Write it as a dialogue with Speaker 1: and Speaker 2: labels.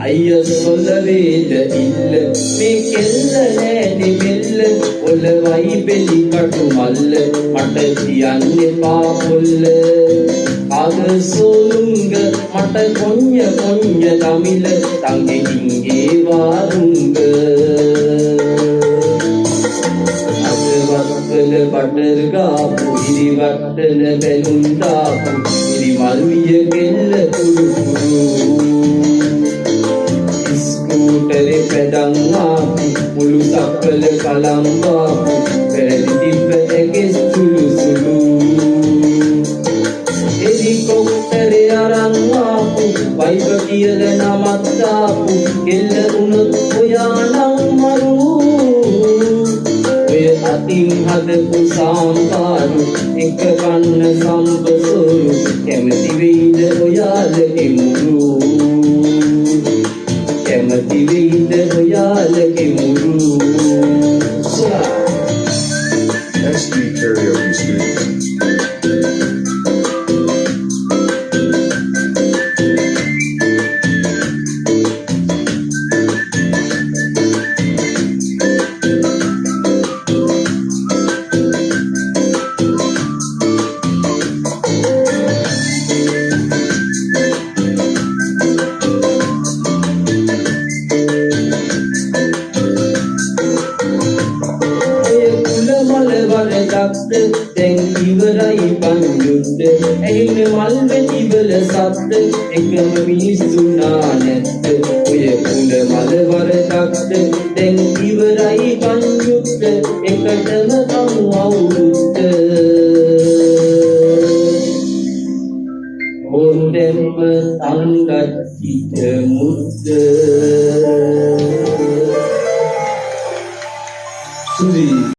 Speaker 1: ஐய சொல்லவேத இல்ல මේකෙල්ල නෑනේ මෙල්ල ඔලවයි බෙලි කටු මල්ල මට කියන්න එපා පොල්ල අද සෝලුංග මට කොඤ්ඤ කොඤ්ඤ තමිල තංගෙ හිංගේ වාරුංග අද වත්තල බටර් ගාපු ඉරි වට්ටන බැලුම් දාපු ඉරි මල් විය ගෙල්ල කුරු කුරු tere pedang apu mulu sappala kalam apu peradi tibba ekes sulu sulu helicopter aran apu vibe kiyala namath apu kella unot oya nan maru oya atin hadapu sambaru ek kanna sambasuru kemati veida oyalage muru kemati veida oyalage muru
Speaker 2: SD Karaoke Studio.
Speaker 1: දැන් ඉවරයි පන්යුද්ධ ඇහින මල් වැටි වල සද්ද එකම මිනිස්සු නානැත්ත ඔය කුල මල වරදක්ද දැන් ඉවරයි පන්යුද්ධ එකටම අමු අවු